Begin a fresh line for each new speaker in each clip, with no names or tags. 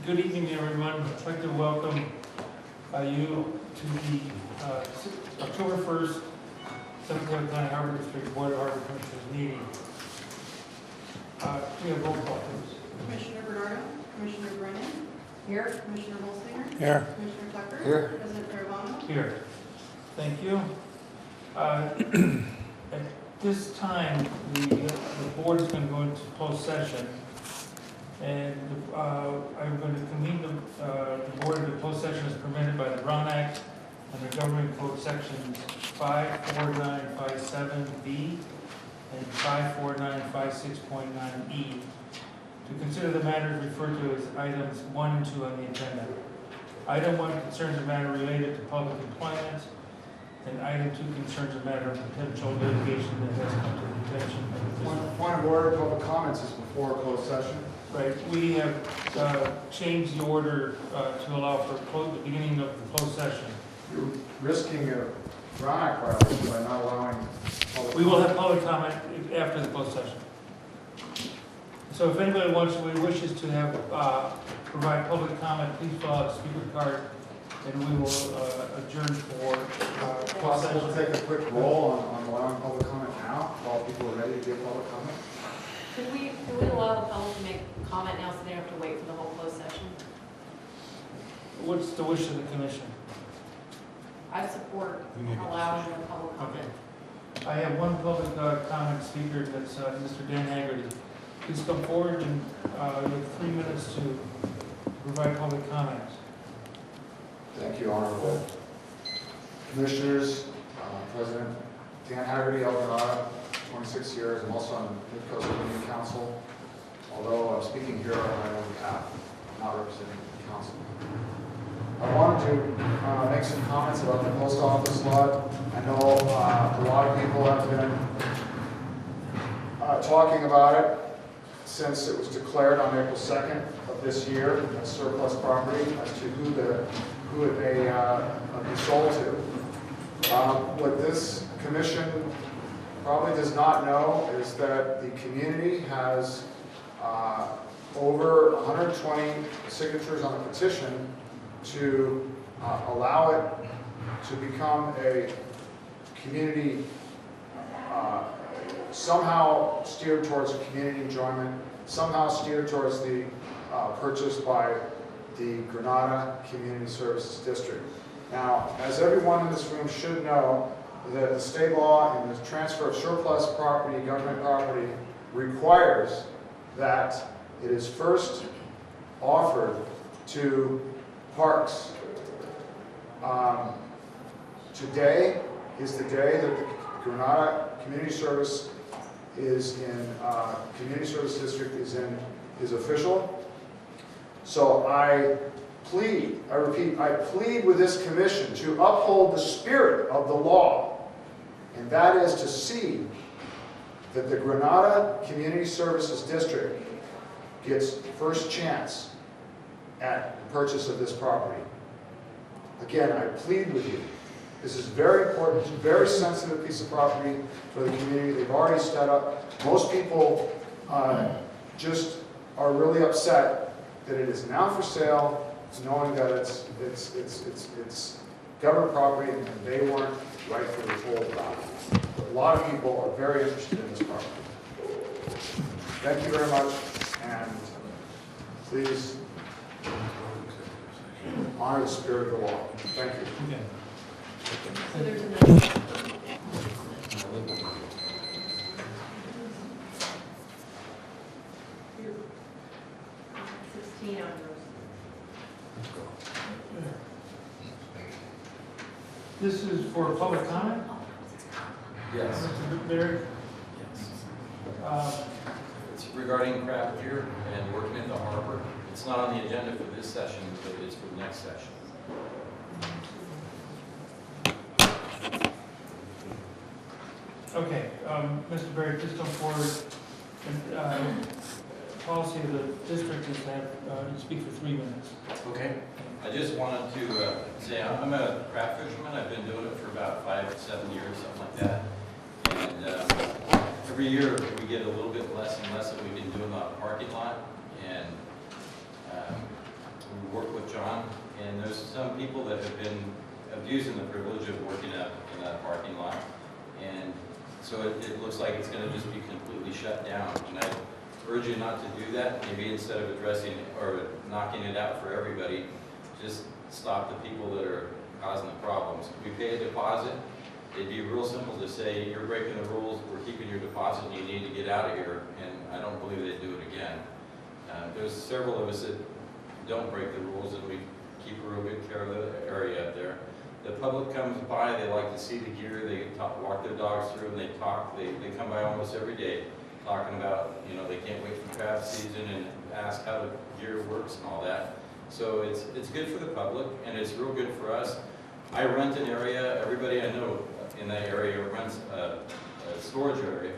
Good evening, everyone. I'd like to welcome you to the October 1st, Central County Harbor District Board of Harbor Commissioners meeting. We have roll call, please.
Commissioner Bernardo, Commissioner Brennan. Here. Commissioner Holsinger.
Here.
Commissioner Tucker.
Here.
President Caravano.
Here. Thank you. At this time, the board is going to go into closed session. And I'm going to convene the board into closed session as permitted by the Brown Act under Government Code Sections 54957B and 54956.9E to consider the matters referred to as items 1 and 2 on the agenda. Item 1 concerns a matter related to public employment, and item 2 concerns a matter of potential litigation that has come to the attention of
Point of order, public comments is before closed session.
Right, we have changed the order to allow for the beginning of the closed session.
You're risking a Brown Act violation by not allowing public.
We will have public comment after the closed session. So if anybody wishes to have provide public comment, please fill out a speaker card, and we will adjourn for closed
Possible to
session.
take a quick roll on allowing public comment now, while people are ready to give public comment?
Could we allow the public to make comment now so they don't have to wait for the whole closed session?
What's the wish of the commission?
I support allowing the public comment.
I have one public comment speaker, that's Mr. Dan Haggerty. Please come forward, and you have 3 minutes to provide public comments.
Thank you, Honorable Commissioners, President Dan Haggerty, Eldorado, 26 years. I'm also on the Mid-Coast Community Council. Although I'm speaking here on my own behalf, not representing the council. I wanted to make some comments about the post office lot. I know a lot of people have been talking about it since it was declared on April 2nd of this year as surplus property as to who it may be sold to. What this commission probably does not know is that the community has over 120 signatures on a petition to allow it to become a community, somehow steered towards community enjoyment, somehow steered towards the purchase by the Granada Community Services District. Now, as everyone in this room should know, that the state law and the transfer of surplus property, government property, requires that it is first offered to parks. Today is the day that the Granada Community Service Community Service District is official. So I repeat, I plead with this commission to uphold the spirit of the law, and that is to see that the Granada Community Services District gets first chance at the purchase of this property. Again, I plead with you. This is very important, very sensitive piece of property for the community. They've already set up. Most people just are really upset that it is now for sale, knowing that it's government property and they weren't rightfully told about it. A lot of people are very interested in this property. Thank you very much, and please honor the spirit of the law. Thank you.
Okay.
So there's another. 16 on yours.
This is for public comment?
Yes.
Mr. Barry?
Yes. It's regarding craft beer and working at the harbor. It's not on the agenda for this session, but it's for the next session.
Okay, Mr. Barry, please come forward. And, policy of the district is to have you speak for 3 minutes.
Okay. I just wanted to say I'm a craft fisherman. I've been doing it for about 5 to 7 years, something like that. And every year we get a little bit less and less that we've been doing on the parking lot. And work with John, and there's some people that have been abusing the privilege of working up in that parking lot. And so it looks like it's going to just be completely shut down. And I urge you not to do that. Maybe instead of addressing or knocking it out for everybody, just stop the people that are causing the problems. We pay a deposit. It'd be real simple to say, you're breaking the rules, we're keeping your deposit, and you need to get out of here. And I don't believe they'd do it again. There's several of us that don't break the rules, and we keep a real good care of the area up there. The public comes by, they like to see the gear, they walk their dogs through and they talk. They come by almost every day talking about, you know, they can't wait for crab season and ask how the gear works and all that. So it's good for the public and it's real good for us. I rent an area, everybody I know in that area rents a storage area,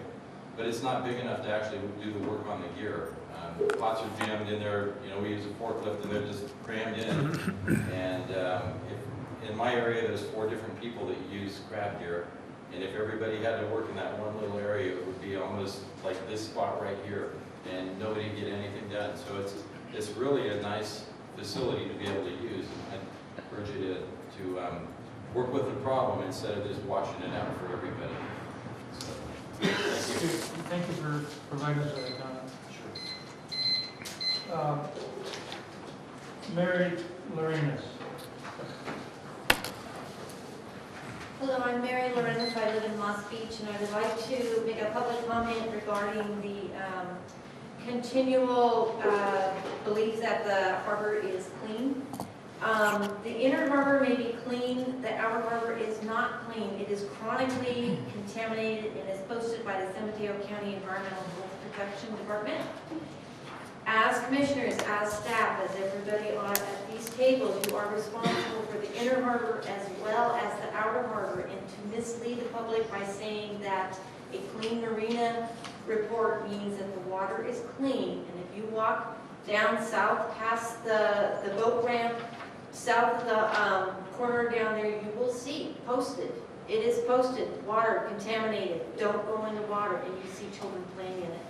but it's not big enough to actually do the work on the gear. Pots are jammed in there, you know, we use a forklift and they're just crammed in. And in my area, there's 4 different people that use crab gear. And if everybody had to work in that one little area, it would be almost like this spot right here. And nobody would get anything done. So it's really a nice facility to be able to use. I urge you to work with the problem instead of just washing it out for everybody. So, thank you.
Thank you for providing us with that comment. Sure. Mary Lorenas.
Hello, I'm Mary Lorenz. I live in Moss Beach, and I would like to make a public comment regarding the continual belief that the harbor is clean. The inner harbor may be clean, the outer harbor is not clean. It is chronically contaminated and is posted by the San Mateo County Environmental Health Protection Department. As commissioners, as staff, as everybody on at these tables, you are responsible for the inner harbor as well as the outer harbor, and to mislead the public by saying that a clean marina report means that the water is clean. And if you walk down south past the boat ramp, south of the corner down there, you will see posted. It is posted, water contaminated, don't go in the water, and you see children playing in it.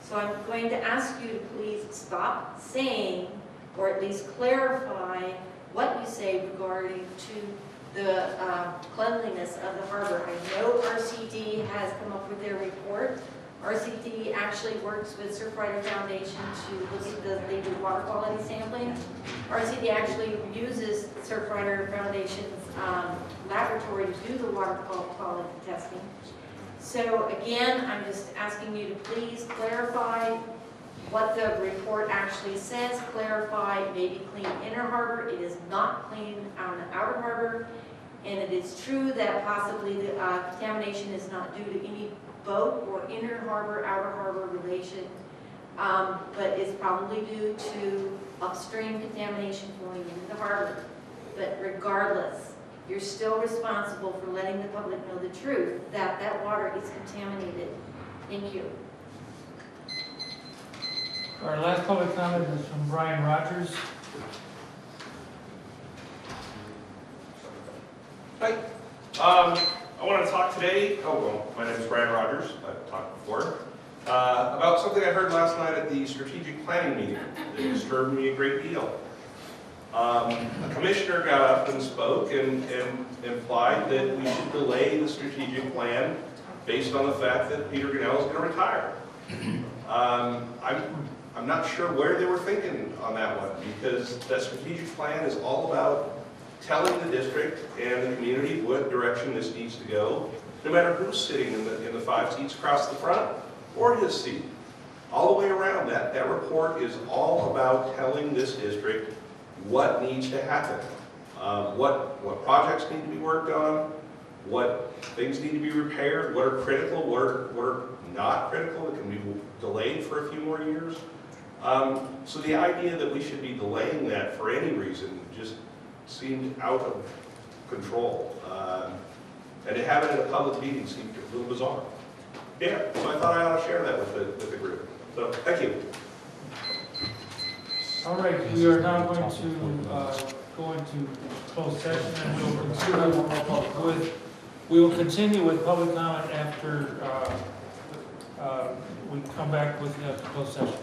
So I'm going to ask you to please stop saying, or at least clarify what you say regarding to the cleanliness of the harbor. I know RCD has come up with their report. RCD actually works with Surfrider Foundation to look at they do water quality sampling. RCD actually uses Surfrider Foundation's laboratory to do the water quality testing. So again, I'm just asking you to please clarify what the report actually says, clarify maybe clean inner harbor. It is not clean on the outer harbor. And it is true that possibly the contamination is not due to any boat or inner harbor, outer harbor relation, but is probably due to upstream contamination flowing into the harbor. But regardless, you're still responsible for letting the public know the truth, that that water is contaminated. Thank you.
Our last public comment is from Brian Rogers.
Hi. I want to talk today, my name is Brian Rogers, I've talked before, about something I heard last night at the strategic planning meeting that disturbed me a great deal. A commissioner got up and spoke and implied that we should delay the strategic plan based on the fact that Peter Gunnell is going to retire. I'm not sure where they were thinking on that one, because that strategic plan is all about telling the district and the community what direction this needs to go, no matter who's sitting in the 5 seats across the front or his seat. All the way around, that report is all about telling this district what needs to happen, what projects need to be worked on, what things need to be repaired, what are critical, what are not critical, that can be delayed for a few more years. So the idea that we should be delaying that for any reason just seemed out of control. And to have it in a public meeting seemed a little bizarre. Yeah, so I thought I ought to share that with the group. So, thank you.
All right, we are now going to go into closed session, and we will continue with public comment after we come back with the closed session.